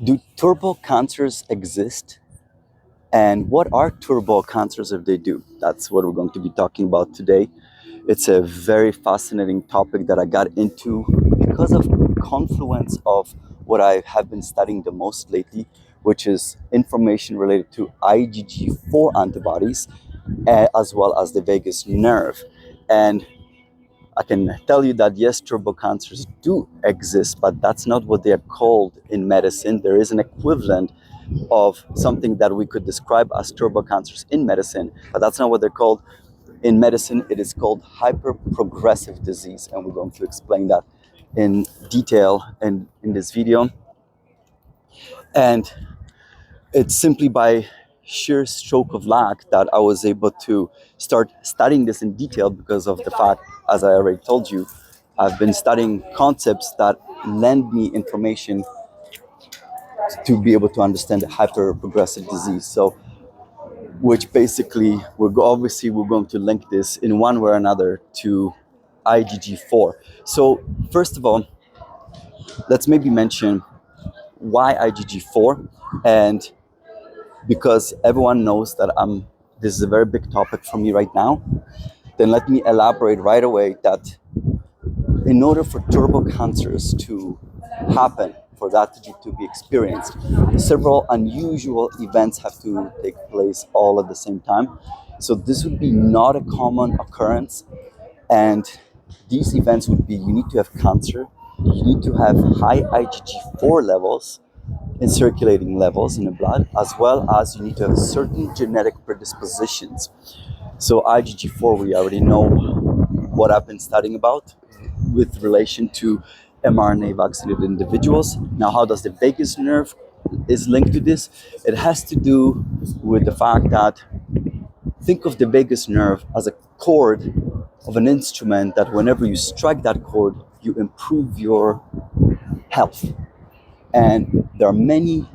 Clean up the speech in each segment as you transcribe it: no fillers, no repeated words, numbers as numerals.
Do turbo cancers exist? And what are turbo cancers if they do? That's what we're going to be talking about today. It's a very fascinating topic that I got into because of confluence of what I have been studying the most lately, which is information related to IgG4 antibodies, as well as the vagus nerve. And I can tell you that yes, turbo cancers do exist, but that's not what they are called in medicine. There is an equivalent of something that we could describe as turbo cancers in medicine, but that's not what they're called. In medicine, it is called hyperprogressive disease, and we're going to explain that in detail in this video. And it's simply by sheer stroke of luck that I was able to start studying this in detail because of the fact, as I already told you, I've been studying concepts that lend me information to be able to understand the hyperprogressive disease. So, which basically, obviously we're going to link this in one way or another to IgG4. So, first of all, let's maybe mention why IgG4, and because everyone knows that this is a very big topic for me right now, then let me elaborate right away that in order for turbo cancers to happen, for that to be experienced, several unusual events have to take place all at the same time. So this would be not a common occurrence, and these events would be: you need to have cancer, you need to have high IgG4 levels in circulating levels in the blood, as well as you need to have certain genetic predispositions. So IgG4, we already know what I've been studying about with relation to mRNA vaccinated individuals. Now, how does the vagus nerve is linked to this? It has to do with the fact that think of the vagus nerve as a cord of an instrument that whenever you strike that cord, you improve your health. And there are many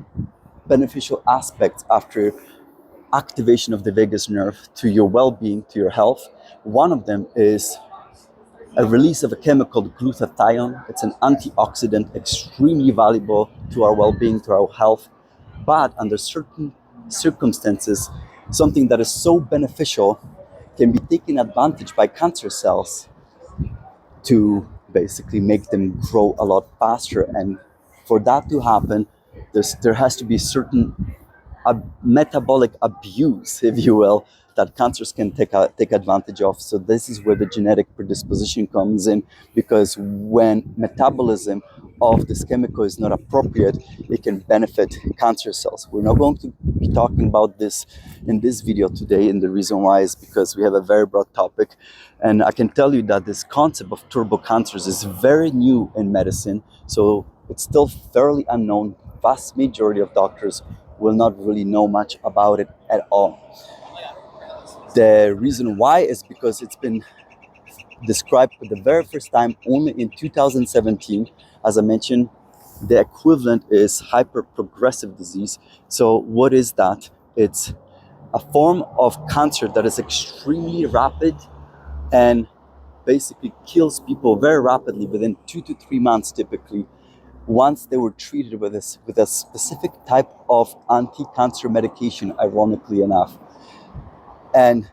beneficial aspects after activation of the vagus nerve to your well-being, to your health. One of them is a release of a chemical called glutathione. It's an antioxidant, extremely valuable to our well-being, to our health. But under certain circumstances, something that is so beneficial can be taken advantage by cancer cells to basically make them grow a lot faster. And for that to happen, there has to be certain metabolic abuse, if you will, that cancers can take advantage of. So this is where the genetic predisposition comes in, because when metabolism of this chemical is not appropriate, it can benefit cancer cells. We're not going to be talking about this in this video today, and the reason why is because we have a very broad topic. And I can tell you that this concept of turbo cancers is very new in medicine, so it's still fairly unknown. Vast majority of doctors will not really know much about it at all. The reason why is because it's been described for the very first time only in 2017. As I mentioned, the equivalent is hyperprogressive disease. So what is that? It's a form of cancer that is extremely rapid and basically kills people very rapidly within 2 to 3 months typically, once they were treated with a specific type of anti-cancer medication, ironically enough. And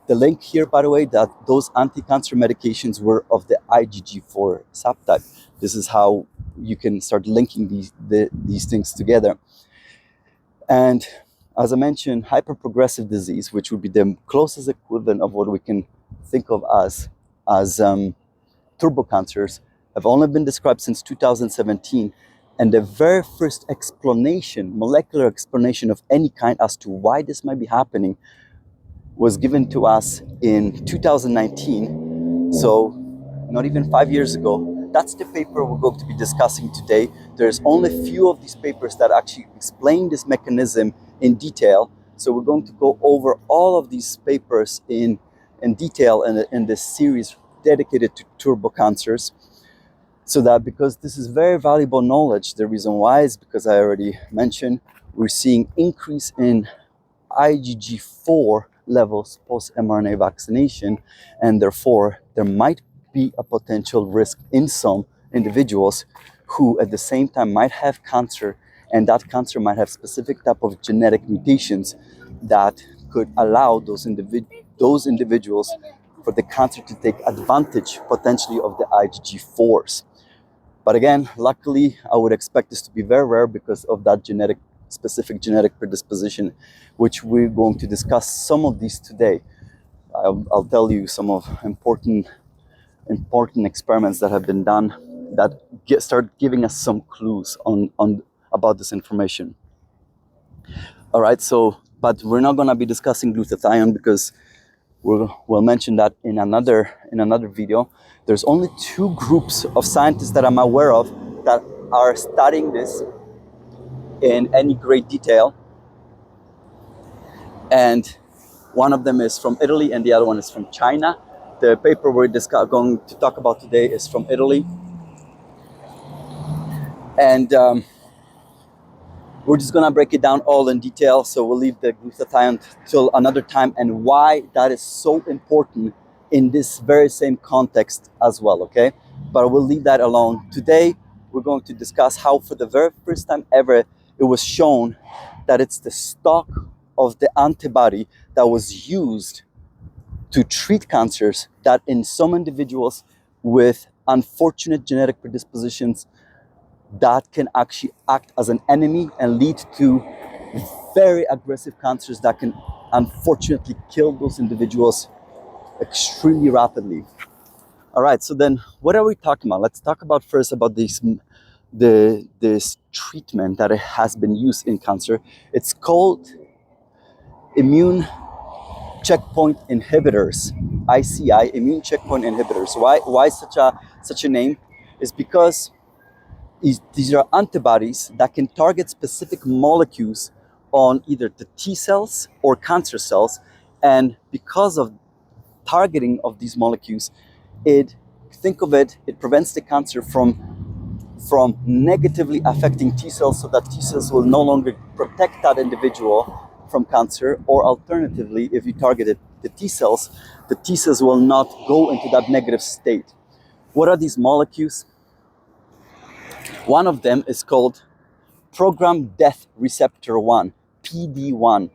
the link here, by the way, that those anti-cancer medications were of the IgG4 subtype. This is how you can start linking these things together. And as I mentioned, hyperprogressive disease, which would be the closest equivalent of what we can think of as turbo cancers, have only been described since 2017. And the very first explanation, molecular explanation of any kind as to why this might be happening, was given to us in 2019. So not even 5 years ago. That's the paper we're going to be discussing today. There's only a few of these papers that actually explain this mechanism in detail. So we're going to go over all of these papers in detail in this series dedicated to turbo cancers. So that, because this is very valuable knowledge, the reason why is because I already mentioned we're seeing increase in IgG4 levels post-mRNA vaccination, and therefore there might be a potential risk in some individuals who at the same time might have cancer and that cancer might have specific type of genetic mutations that could allow those individuals for the cancer to take advantage potentially of the IgG4s. But again, luckily, I would expect this to be very rare because of that specific genetic predisposition, which we're going to discuss some of these today. I'll tell you some of important experiments that have been done that start giving us some clues on about this information. All right, but we're not going to be discussing glutathione because we'll mention that in another video. There's only 2 groups of scientists that I'm aware of that are studying this in any great detail, and one of them is from Italy and the other one is from China. The paper we're going to talk about today is from Italy, and we're just gonna break it down all in detail, so we'll leave the glutathione till another time and why that is so important in this very same context as well, okay? But we'll leave that alone. Today, we're going to discuss how for the very first time ever, it was shown that it's the stock of the antibody that was used to treat cancers that in some individuals with unfortunate genetic predispositions that can actually act as an enemy and lead to very aggressive cancers that can unfortunately kill those individuals extremely rapidly. All right, so then what are we talking about? Let's talk about first about this treatment that has been used in cancer. It's called immune checkpoint inhibitors, ICI, immune checkpoint inhibitors. Why such a name? Is because these are antibodies that can target specific molecules on either the T cells or cancer cells, and because of targeting of these molecules, it prevents the cancer from negatively affecting T cells, so that T cells will no longer protect that individual from cancer, or alternatively, if you targeted the T cells will not go into that negative state. What are these molecules? One of them is called program death receptor 1, PD1.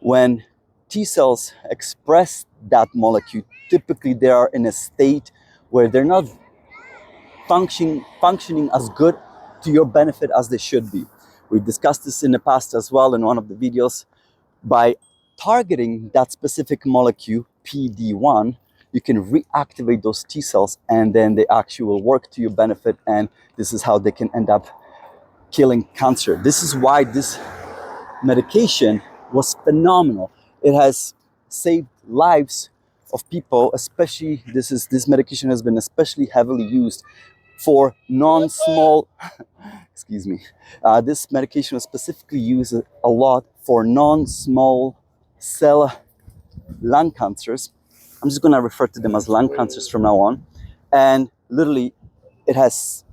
When T cells express that molecule, typically they are in a state where they're not functioning as good to your benefit as they should be. We discussed this in the past as well in one of the videos. By targeting that specific molecule, PD1, you can reactivate those T cells, and then they actually will work to your benefit, and this is how they can end up killing cancer. This is why this medication was phenomenal. It has saved lives of people, especially this medication has been especially heavily used for non-small excuse me. This medication was specifically used a lot for non-small cell lung cancers. I'm just going to refer to them as lung cancers from now on. And literally, it has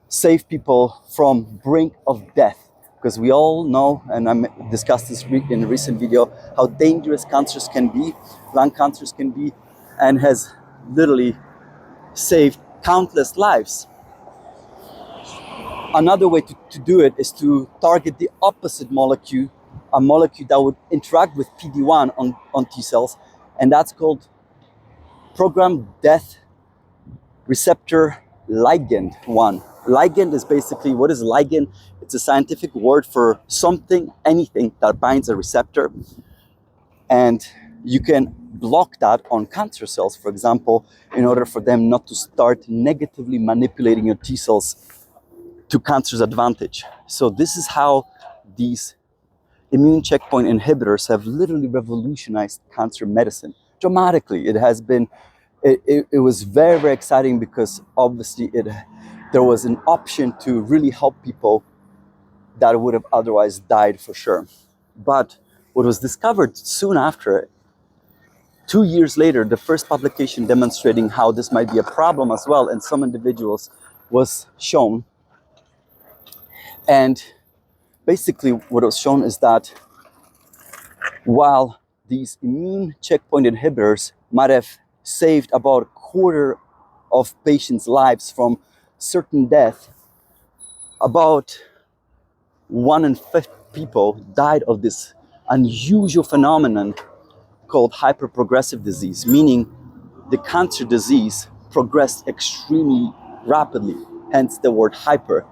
saved people from brink of death, because we all know, and I discussed this in a recent video, how dangerous cancers can be, lung cancers can be, and has literally saved countless lives. Another way to do it is to target the opposite molecule, a molecule that would interact with PD1 on T cells, and that's called program death receptor ligand 1. Ligand is basically, what is ligand? It's a scientific word for something, anything that binds a receptor, and you can block that on cancer cells, for example, in order for them not to start negatively manipulating your T cells to cancer's advantage. So this is how these immune checkpoint inhibitors have literally revolutionized cancer medicine dramatically. It has been, it was very, very exciting, because obviously there was an option to really help people that would have otherwise died for sure. But what was discovered soon after, 2 years later, the first publication demonstrating how this might be a problem as well in some individuals was shown. And basically what was shown is that while these immune checkpoint inhibitors might have saved about a quarter of patients' lives from certain death, about 1 in 5 people died of this unusual phenomenon called hyperprogressive disease, meaning the cancer disease progressed extremely rapidly, hence the word hyper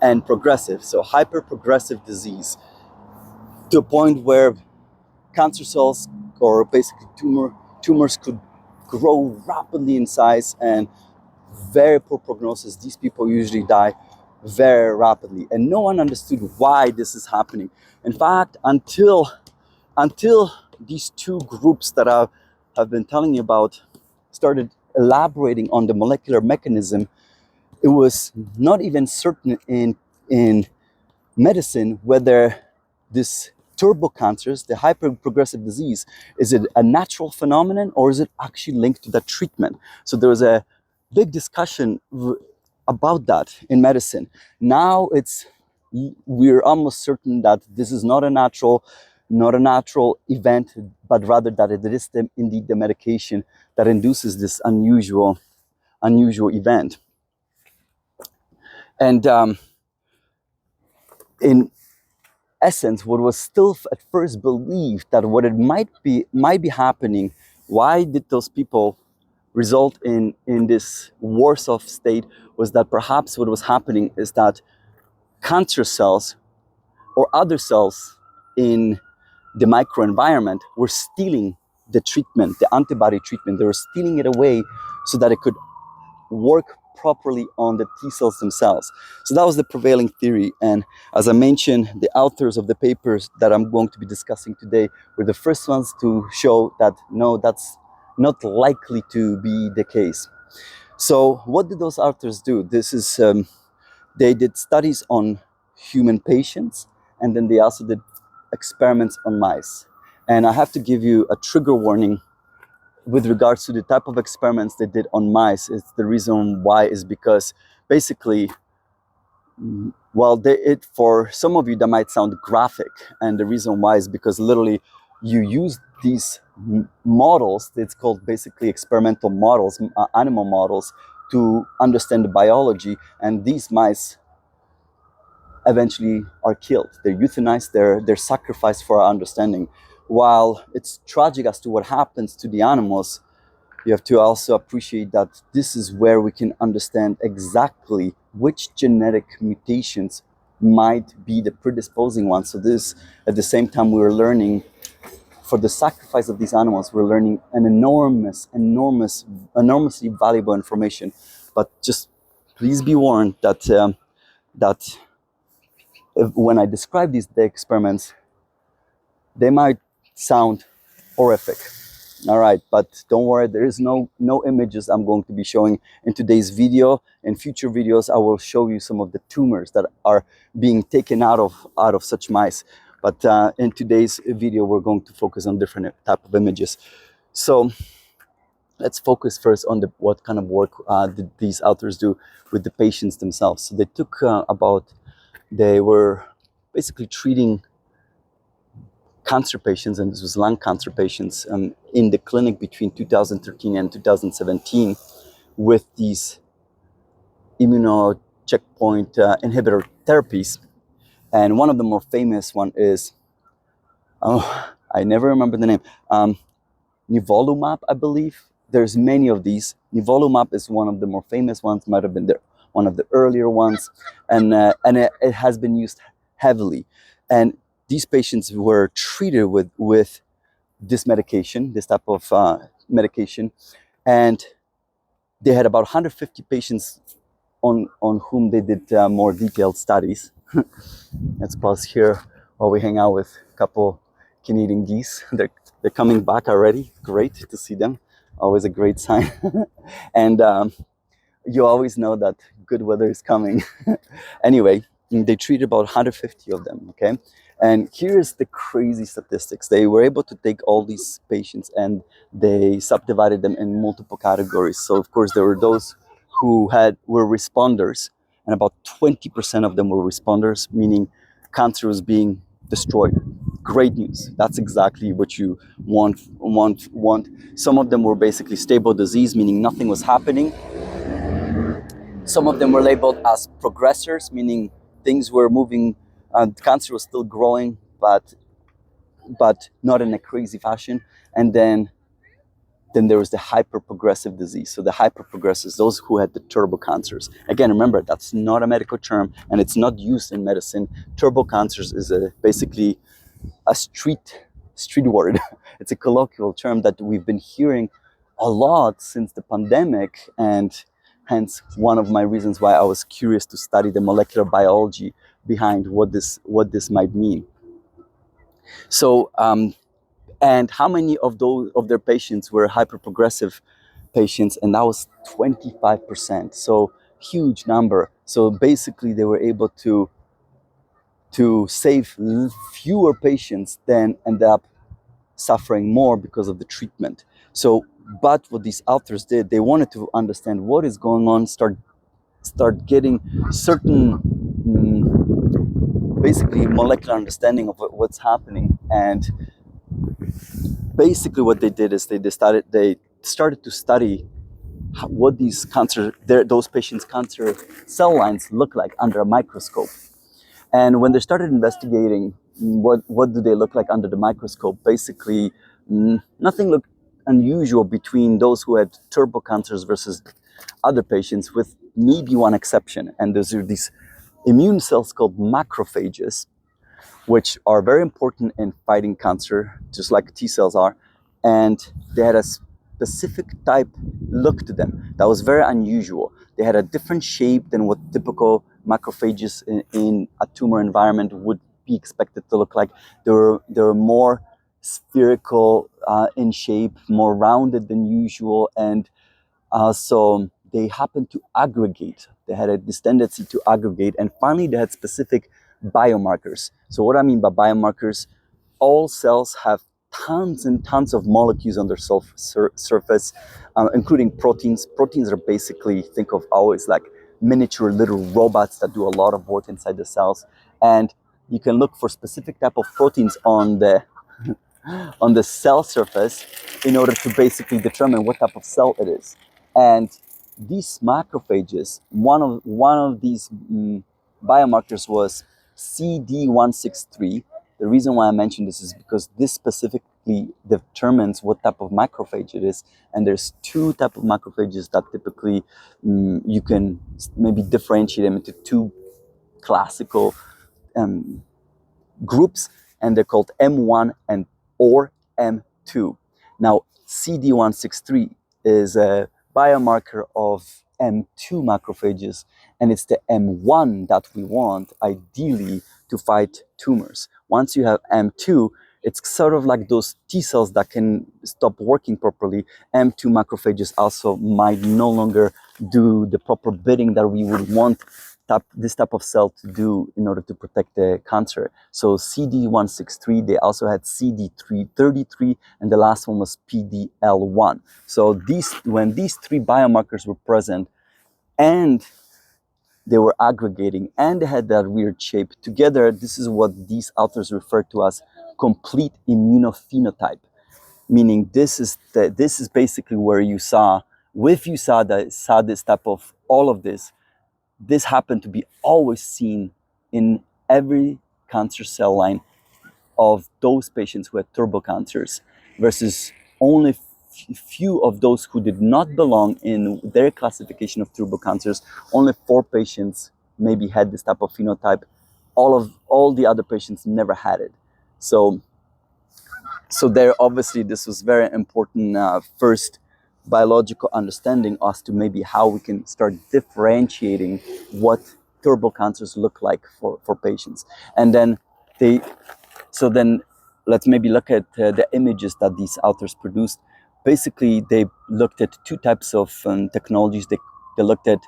and progressive. So hyperprogressive disease, to a point where cancer cells, or basically tumors, could grow rapidly in size, and very poor prognosis. These people usually die very rapidly, and no one understood why this is happening. In fact, until these two groups that I've been telling you about started elaborating on the molecular mechanism, it was not even certain in medicine whether this turbo cancers, the hyperprogressive disease, is it a natural phenomenon or is it actually linked to the treatment? So there was a big discussion about that in medicine. Now we're almost certain that this is not a natural event, but rather that it is indeed the medication that induces this unusual event. And in essence, what was still at first believed that what it might be happening, why did those people result in this worse off state, was that perhaps what was happening is that cancer cells or other cells in the microenvironment were stealing the treatment, the antibody treatment. They were stealing it away so that it could work properly on the T cells themselves. So that was the prevailing theory. And as I mentioned, the authors of the papers that I'm going to be discussing today were the first ones to show that no, that's not likely to be the case. So what did those authors do? This is they did studies on human patients, and then they also did experiments on mice. And I have to give you a trigger warning with regards to the type of experiments they did on mice. It's the reason why is because basically, well, for some of you that might sound graphic, and the reason why is because literally you use these models. It's called basically experimental models, animal models, to understand the biology, and these mice eventually are killed. They're euthanized, they're sacrificed for our understanding. While it's tragic as to what happens to the animals, you have to also appreciate that this is where we can understand exactly which genetic mutations might be the predisposing ones. So this, at the same time, we're learning, for the sacrifice of these animals, we're learning an enormously valuable information. But just please be warned that when I describe the experiments, they might sound horrific. All right, but don't worry, there is no images I'm going to be showing in today's video. In future videos, I will show you some of the tumors that are being taken out of such mice. But in today's video, we're going to focus on different type of images. So let's focus first on what kind of work did these authors do with the patients themselves. So they took they were basically treating cancer patients, and this was lung cancer patients, in the clinic between 2013 and 2017 with these immuno checkpoint inhibitor therapies. And one of the more famous one is, I never remember the name, nivolumab, I believe. There's many of these. Nivolumab is one of the more famous ones, might have been one of the earlier ones, and it has been used heavily. And these patients were treated with this medication, this type of medication, and they had about 150 patients on whom they did more detailed studies. Let's pause here while we hang out with a couple Canadian geese. They're coming back already. Great to see them. Always a great sign. And you always know that good weather is coming. Anyway, they treated about 150 of them, okay? And here's the crazy statistics. They were able to take all these patients and they subdivided them in multiple categories. So of course there were those who were responders, and about 20% of them were responders, meaning cancer was being destroyed. Great news. That's exactly what you want. Some of them were basically stable disease, meaning nothing was happening. Some of them were labeled as progressors, meaning things were moving Cancer was still growing, but not in a crazy fashion. And then there was the hyperprogressive disease. So the hyperprogressives, those who had the turbo cancers. Again, remember, that's not a medical term and it's not used in medicine. Turbo cancers is basically a street word. It's a colloquial term that we've been hearing a lot since the pandemic, and hence one of my reasons why I was curious to study the molecular biology behind what this might mean. So, and how many of their patients were hyperprogressive patients? And that was 25%. So huge number. So basically, they were able to save fewer patients than end up suffering more because of the treatment. So, but what these authors did, they wanted to understand what is going on, start getting certain basically molecular understanding of what's happening. And basically what they did is they started to study what those patients' cancer cell lines look like under a microscope. And when they started investigating what do they look like under the microscope, basically nothing looked unusual between those who had turbo cancers versus other patients, with maybe one exception. And those are these immune cells called macrophages, which are very important in fighting cancer, just like T cells are. And they had a specific type look to them that was very unusual. They had a different shape than what typical macrophages in a tumor environment would be expected to look like. They were more spherical in shape, more rounded than usual, and so they happened to aggregate. They had this tendency to aggregate, and finally they had specific biomarkers. So what I mean by biomarkers, all cells have tons and tons of molecules on their surface, including proteins. Proteins are basically, think of always like miniature little robots that do a lot of work inside the cells. And you can look for specific type of proteins on the cell surface in order to basically determine what type of cell it is. And these macrophages, one of these biomarkers was CD163. The reason why I mentioned this is because this specifically determines what type of macrophage it is. And there's two types of macrophages that typically you can maybe differentiate them into two classical groups, and they're called M1 or M2. Now, CD163 is a biomarker of M2 macrophages, and it's the M1 that we want ideally to fight tumors. Once you have M2, it's sort of like those T cells that can stop working properly. M2 macrophages also might no longer do the proper bidding that we would want this type of cell to do in order to protect the cancer. So CD163, they also had CD333, and the last one was PDL1. So when these three biomarkers were present and they were aggregating and they had that weird shape together, this is what these authors refer to as complete immunophenotype. Meaning this is basically where you saw this type of all of this. This happened to be always seen in every cancer cell line of those patients who had turbo cancers, versus only few of those who did not belong in their classification of turbo cancers. Only 4 patients maybe had this type of phenotype. All the other patients never had it. So there, obviously, this was very important first biological understanding as to maybe how we can start differentiating what turbo cancers look like for patients. And then let's maybe look at the images that these authors produced. Basically, they looked at 2 types of technologies. They looked at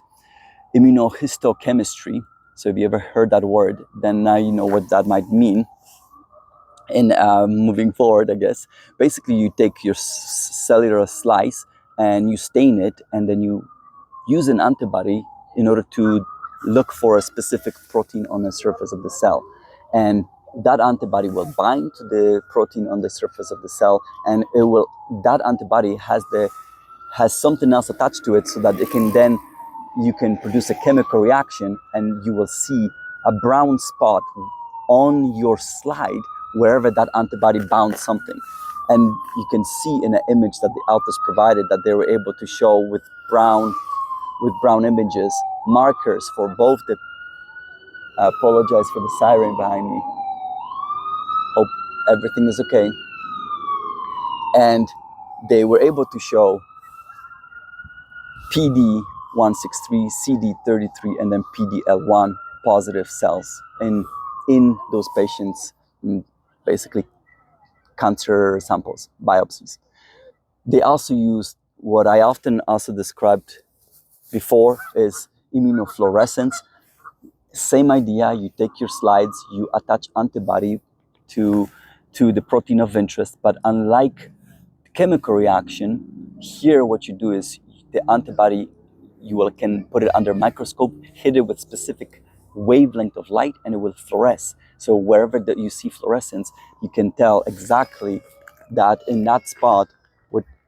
immunohistochemistry. So if you ever heard that word, then now you know what that might mean. And moving forward, I guess, basically you take your cellular slice and you stain it, and then you use an antibody in order to look for a specific protein on the surface of the cell. And that antibody will bind to the protein on the surface of the cell, and that antibody has something else attached to it, so that you can produce a chemical reaction, and you will see a brown spot on your slide wherever that antibody bound something. And you can see in an image that the authors provided that they were able to show with brown images markers for both the I apologize for the siren behind me. Hope everything is okay. And they were able to show PD163, CD33, and then PDL1 positive cells in those patients, basically cancer samples, biopsies. They also used what I often also described before is immunofluorescence. Same idea, you take your slides, you attach antibody to the protein of interest, but unlike chemical reaction, here what you do is the antibody, can put it under microscope, hit it with specific wavelength of light, and it will fluoresce. So wherever that you see fluorescence, you can tell exactly that in that spot,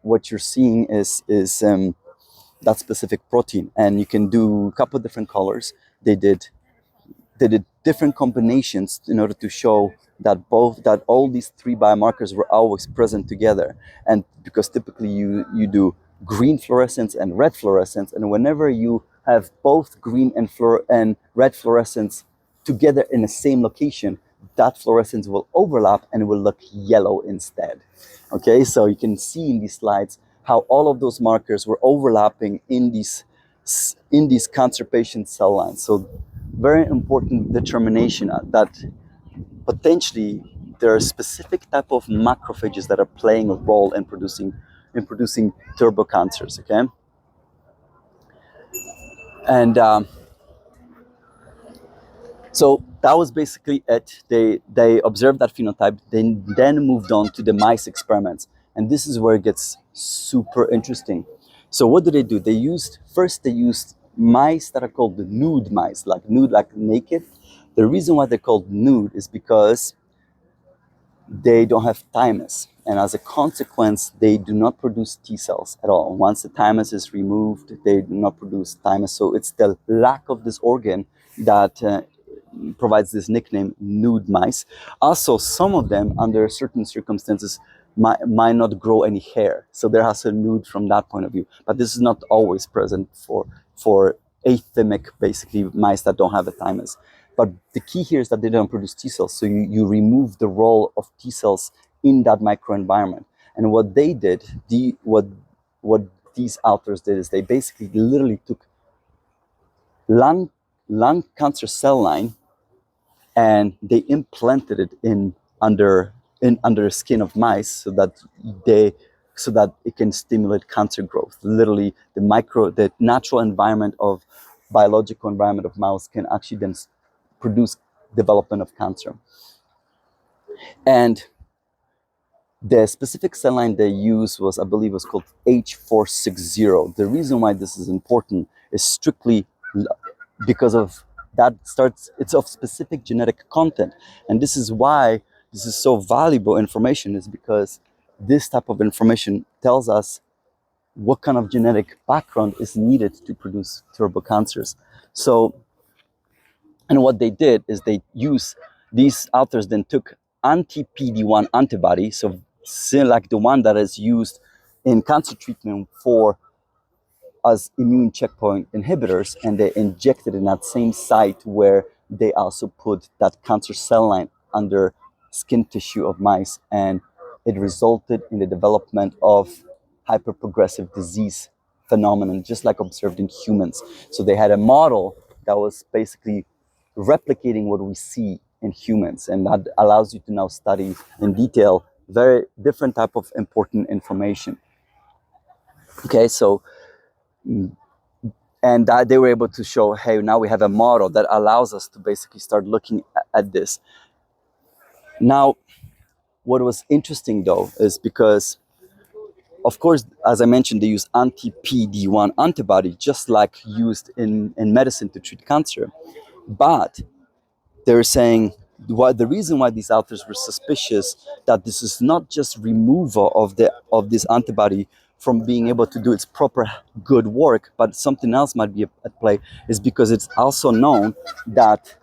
what you're seeing is that specific protein. And you can do a couple of different colors. They did different combinations in order to show that all these three biomarkers were always present together. And because typically you do green fluorescence and red fluorescence, and whenever you have both green and red fluorescence together in the same location, that fluorescence will overlap and it will look yellow instead. Okay, so you can see in these slides how all of those markers were overlapping in these cancer patient cell lines. So very important determination that potentially there are specific type of macrophages that are playing a role in producing turbo cancers. Okay, and so that was basically it. They observed that phenotype, then moved on to the mice experiments, and this is where it gets super interesting. So what do? They used mice that are called the nude mice, like naked. The reason why they're called nude is because they don't have thymus, and as a consequence, they do not produce T cells at all. Once the thymus is removed, they do not produce thymus. So it's the lack of this organ that provides this nickname, nude mice. Also, some of them, under certain circumstances, might not grow any hair. So they're also nude from that point of view. But this is not always present for athymic, basically, mice that don't have a thymus. But the key here is that they don't produce T cells. So you remove the role of T cells in that microenvironment. And what they did, what these authors did is they basically literally took lung cancer cell line and they implanted it under the skin of mice so that it can stimulate cancer growth. Literally, the natural environment of biological environment of mouse can actually then produce development of cancer. And the specific cell line they used was, I believe, was called H460. The reason why this is important is strictly because of it's of specific genetic content. And this is why this is so valuable information, is because this type of information tells us what kind of genetic background is needed to produce turbo cancers. So, and what they did is these authors then took anti-PD-1 antibody, so like the one that is used in cancer treatment as immune checkpoint inhibitors, and they injected in that same site where they also put that cancer cell line under skin tissue of mice, and it resulted in the development of hyperprogressive disease phenomenon, just like observed in humans. So they had a model that was basically replicating what we see in humans, and that allows you to now study in detail very different type of important information. Okay, so and that they were able to show, hey, now we have a model that allows us to basically start looking at this. Now, what was interesting though is because, of course, as I mentioned, they use anti-PD-1 antibody just like used in medicine to treat cancer. But they're saying the reason why these authors were suspicious that this is not just removal of this antibody from being able to do its proper good work, but something else might be at play, is because it's also known that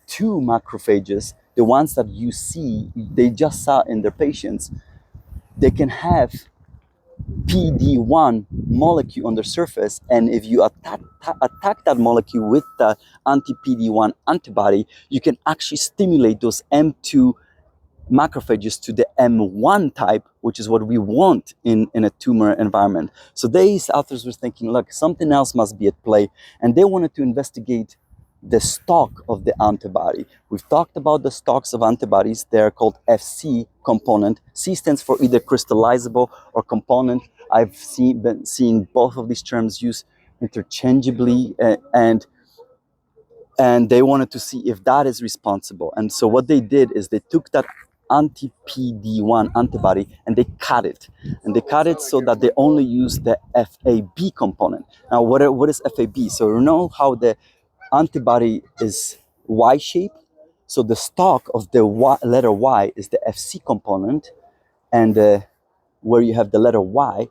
M2 macrophages, the ones that you see, they just saw in their patients, they can have PD-1 molecule on the surface, and if you attack that molecule with the anti-PD-1 antibody, you can actually stimulate those M2 macrophages to the M1 type, which is what we want in a tumor environment. So these authors were thinking, look, something else must be at play, and they wanted to investigate the stock of the antibody. We've talked about the stocks of antibodies. They're called FC component. C stands for either crystallizable or component. I've been seeing both of these terms used interchangeably, and they wanted to see if that is responsible. And so what they did is they took that anti-PD-1 antibody and they cut it. And they cut it so that they only use the FAB component. Now, what is FAB? So you know how the antibody is Y-shaped? So the stalk of the letter Y is the FC component, and where you have the letter Y,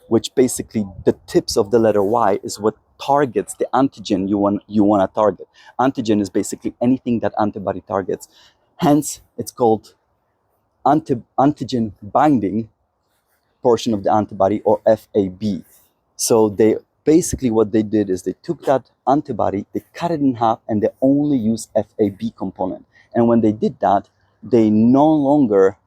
which basically the tips of the letter Y is what targets the antigen you want to target. Antigen is basically anything that antibody targets. Hence, it's called antigen binding portion of the antibody, or FAB. So they basically, what they did is they took that antibody, they cut it in half, and they only use FAB component. And when they did that, they no longer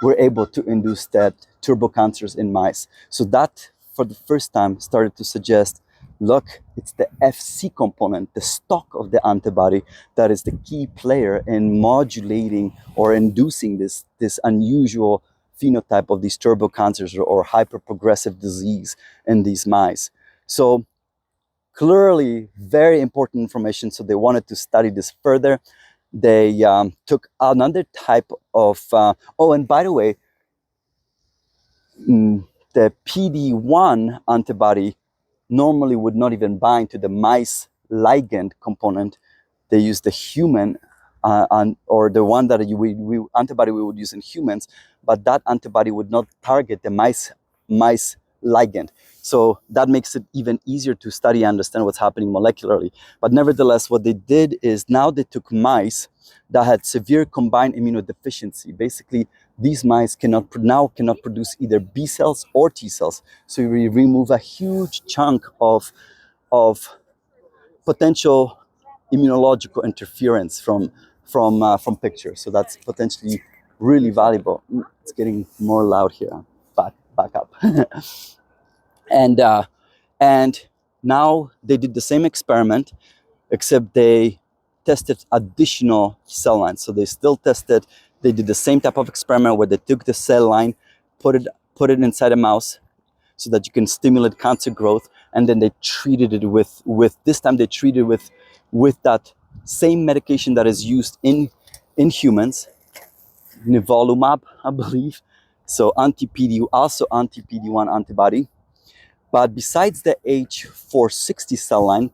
were able to induce that turbocancers in mice. So that, for the first time, started to suggest, look, it's the FC component, the stock of the antibody, that is the key player in modulating or inducing this unusual phenotype of these turbocancers or hyperprogressive disease in these mice. So clearly very important information. So they wanted to study this further. They took another type of, oh, and by the way, the PD-1 antibody normally would not even bind to the mice ligand component. They use the human or the one that antibody we would use in humans, but that antibody would not target the mice ligand. So that makes it even easier to study and understand what's happening molecularly. But nevertheless, what they did is now they took mice that had severe combined immunodeficiency. Basically, these mice cannot produce either B cells or T cells. So we remove a huge chunk of potential immunological interference from picture. So that's potentially really valuable. It's getting more loud here. Back up. And now they did the same experiment, except they tested additional cell lines. So they still tested. They did the same type of experiment where they took the cell line, put it inside a mouse, so that you can stimulate cancer growth, and then they treated it with this time they treated with that same medication that is used in humans, nivolumab, I believe. So anti-PD-1 antibody. But besides the H460 cell line,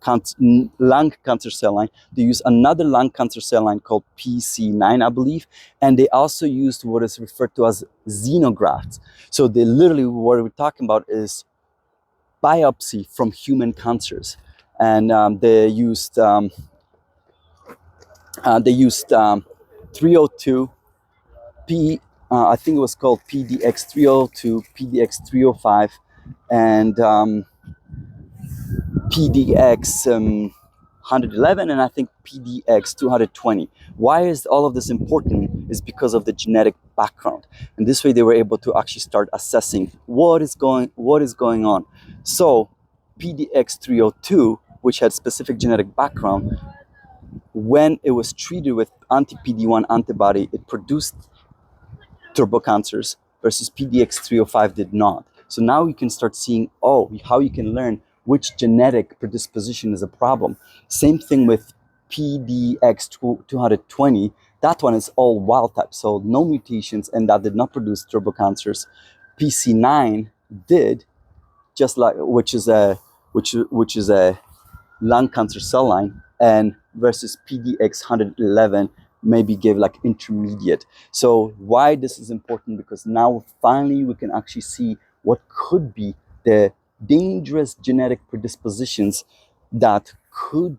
lung cancer cell line, they use another lung cancer cell line called PC9, I believe. And they also used what is referred to as xenografts. So they literally, what we're talking about is biopsy from human cancers. And they used 302, I think it was called PDX302, PDX305, and PDX 111, and I think PDX 220. Why is all of this important? Is because of the genetic background, and this way they were able to actually start assessing what is going on. So PDX 302, which had specific genetic background, when it was treated with anti-PD-1 antibody, it produced turbocancers, versus PDX 305 did not. So now you can start seeing, how you can learn which genetic predisposition is a problem. Same thing with PDX 220. That one is all wild type, so no mutations, and that did not produce turbocancers. PC9 did, just like which is a lung cancer cell line, and versus PDX 111 maybe gave like intermediate. So why this is important? Because now finally we can actually see what could be the dangerous genetic predispositions that could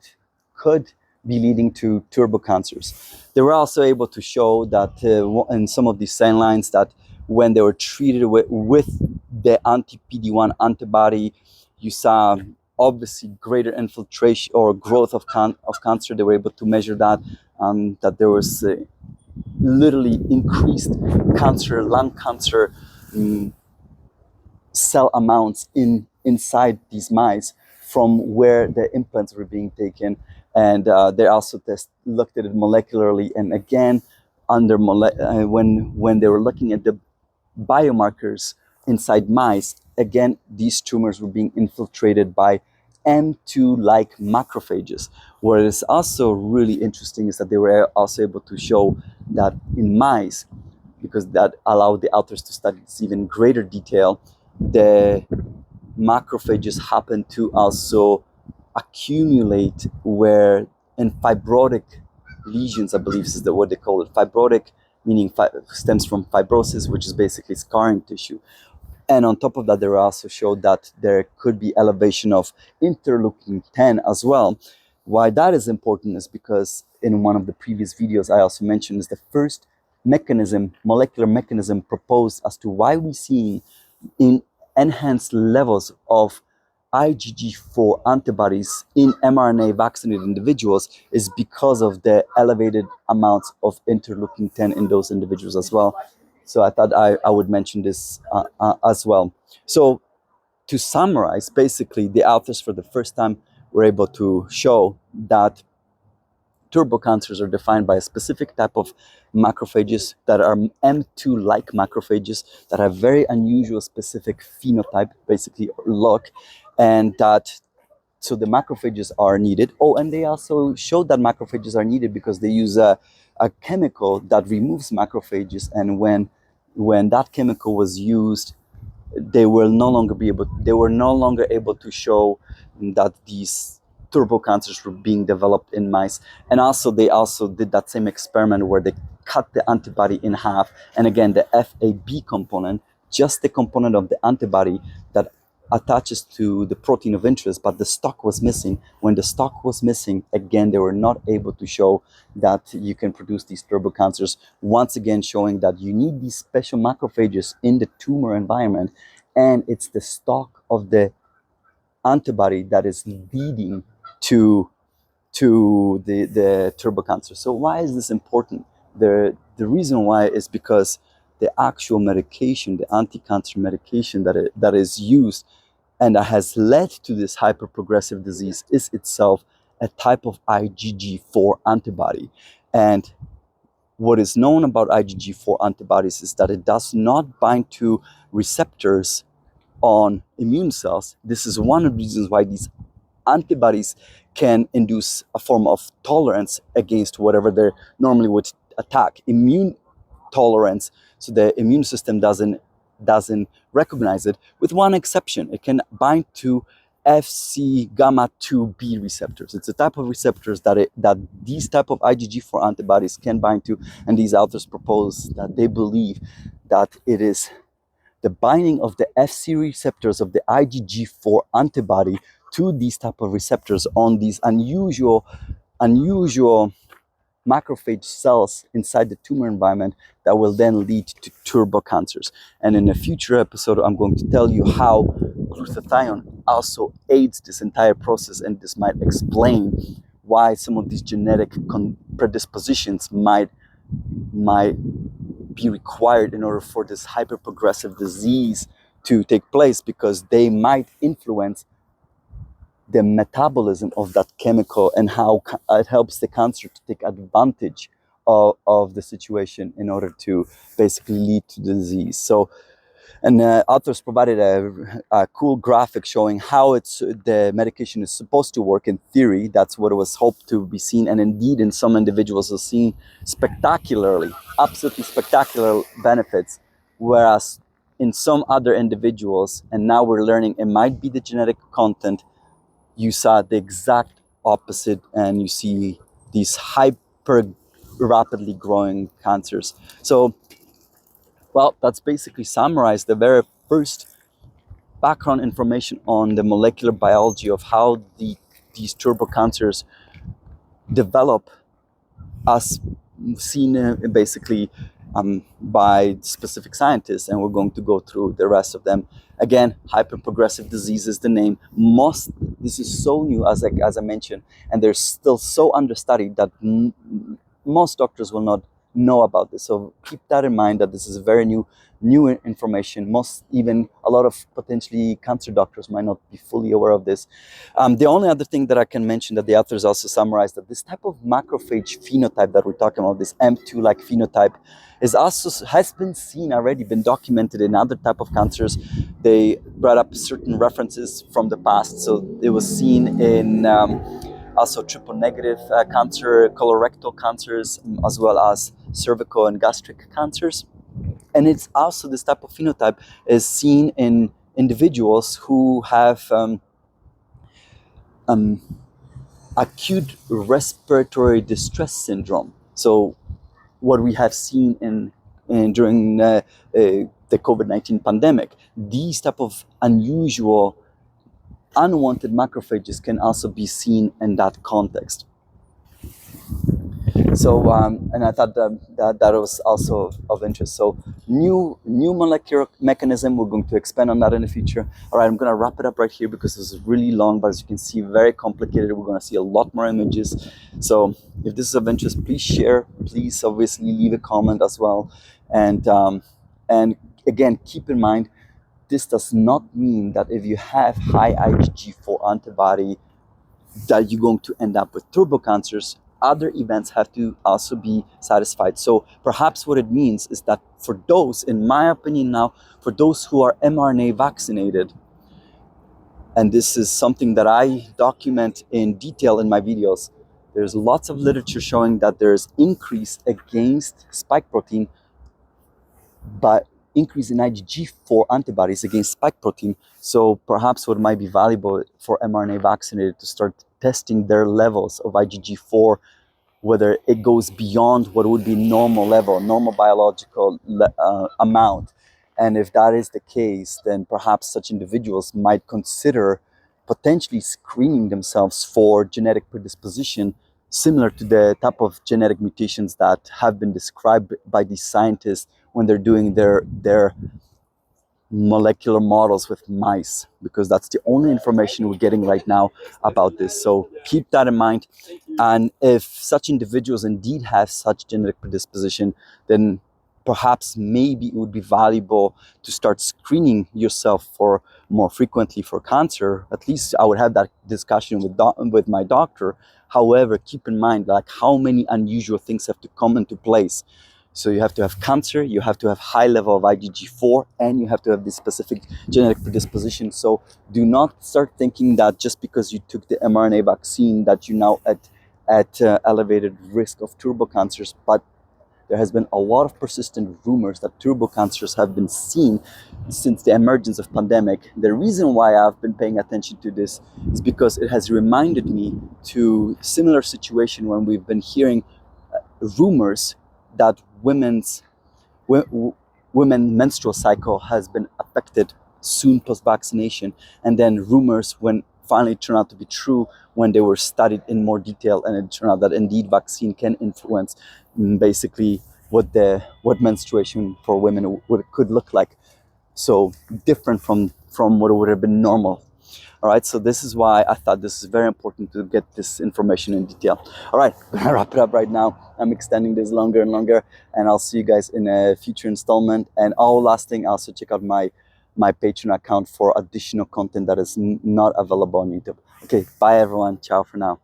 be leading to turbo cancers. They were also able to show that in some of these cell lines that when they were treated with the anti-PD-1 antibody, you saw obviously greater infiltration or growth of cancer. They were able to measure that, that there was literally increased cancer, lung cancer cell amounts inside these mice from where the implants were being taken. And they also looked at it molecularly, and again when they were looking at the biomarkers inside mice, again these tumors were being infiltrated by M2-like macrophages. What is also really interesting is that they were also able to show that in mice, because that allowed the authors to study this even greater detail, the macrophages happen to also accumulate where in fibrotic lesions, I believe is what they call it. Fibrotic meaning stems from fibrosis, which is basically scarring tissue. And on top of that, they also showed that there could be elevation of interleukin 10 as well. Why that is important is because in one of the previous videos I also mentioned is the first molecular mechanism proposed as to why we see in enhanced levels of IgG4 antibodies in mRNA vaccinated individuals is because of the elevated amounts of interleukin 10 in those individuals as well. So I thought I would mention this as well. So to summarize, basically the authors for the first time were able to show that turbocancers are defined by a specific type of macrophages that are M2-like macrophages that have very unusual specific phenotype, basically look, and that so the macrophages are needed. Oh, and they also showed that macrophages are needed because they use a chemical that removes macrophages, and when that chemical was used, they were no longer able to show that these turbo cancers were being developed in mice. And also they also did that same experiment where they cut the antibody in half, and again the FAB component, just the component of the antibody that attaches to the protein of interest, but the stock was missing. When the stock was missing, again they were not able to show that you can produce these turbo cancers, once again showing that you need these special macrophages in the tumor environment, and it's the stock of the antibody that is leading to the turbo cancer. So why is this important? The reason why is because the actual medication, the anti-cancer medication that is used and that has led to this hyperprogressive disease is itself a type of IgG4 antibody. And what is known about IgG4 antibodies is that it does not bind to receptors on immune cells. This is one of the reasons why these antibodies can induce a form of tolerance against whatever they normally would attack. Immune tolerance, so the immune system doesn't recognize it, with one exception. It can bind to Fc gamma 2b receptors. It's a type of receptors that these type of IgG4 antibodies can bind to, and these authors propose that they believe that it is the binding of the Fc receptors of the IgG4 antibody to these type of receptors on these unusual macrophage cells inside the tumor environment that will then lead to turbo cancers. And in a future episode, I'm going to tell you how glutathione also aids this entire process, and this might explain why some of these genetic predispositions might be required in order for this hyperprogressive disease to take place, because they might influence the metabolism of that chemical and how it helps the cancer to take advantage of the situation in order to basically lead to the disease. So, and authors provided a cool graphic showing how the medication is supposed to work in theory. That's what it was hoped to be seen, and indeed in some individuals are seen absolutely spectacular benefits, whereas in some other individuals, and now we're learning it might be the genetic content, you saw the exact opposite, and you see these hyper rapidly growing cancers. So, well, that's basically summarized the very first background information on the molecular biology of how these turbo cancers develop as seen basically by specific scientists, and we're going to go through the rest of them. Again, hyperprogressive disease is the name. This is so new, as I mentioned, and they're still so understudied that most doctors will not know about this. So keep that in mind, that this is very new information. Even a lot of potentially cancer doctors might not be fully aware of this. The only other thing that I can mention, that the authors also summarized, that this type of macrophage phenotype that we're talking about, this M2-like phenotype, has been seen already, been documented in other type of cancers. They brought up certain references from the past. So it was seen in also triple negative cancer, colorectal cancers, as well as cervical and gastric cancers. And it's also, this type of phenotype is seen in individuals who have acute respiratory distress syndrome. So what we have seen during the COVID-19 pandemic, these type of unusual, unwanted macrophages can also be seen in that context. So, and I thought that was also of interest. So, new molecular mechanism. We're going to expand on that in the future. All right, I'm going to wrap it up right here because this is really long, but as you can see, very complicated. We're going to see a lot more images. So, if this is of interest, please share. Please, obviously, leave a comment as well. And again, keep in mind, this does not mean that if you have high IgG4 antibody, that you're going to end up with turbo cancers. Other events have to also be satisfied. So perhaps what it means is that for those, in my opinion now, for those who are mRNA vaccinated, and this is something that I document in detail in my videos, there's lots of literature showing that there's increase against spike protein, but increase in IgG4 antibodies against spike protein. So perhaps what might be valuable for mRNA vaccinated to start testing their levels of IgG4, whether it goes beyond what would be normal level, normal biological amount. And if that is the case, then perhaps such individuals might consider potentially screening themselves for genetic predisposition, similar to the type of genetic mutations that have been described by these scientists when they're doing their molecular models with mice, because that's the only information we're getting right now about this. So keep that in mind. And if such individuals indeed have such genetic predisposition, then perhaps maybe it would be valuable to start screening yourself for more frequently for cancer. At least I would have that discussion with my doctor. However, keep in mind, like, how many unusual things have to come into place. So you have to have cancer, you have to have high level of IgG4, and you have to have this specific genetic predisposition. So do not start thinking that just because you took the mRNA vaccine that you're now at elevated risk of turbo cancers. But there has been a lot of persistent rumors that turbo cancers have been seen since the emergence of pandemic. The reason why I've been paying attention to this is because it has reminded me to similar situation when we've been hearing rumors that women's menstrual cycle has been affected soon post-vaccination, and then rumors when finally turned out to be true when they were studied in more detail, and it turned out that indeed vaccine can influence basically what menstruation for women could look like. So different from what would have been normal. All right, so this is why I thought this is very important to get this information in detail. All right, I'm gonna wrap it up right now. I'm extending this longer and longer, and I'll see you guys in a future installment. And last thing, also check out my Patreon account for additional content that is not available on YouTube. Okay, bye everyone. Ciao for now.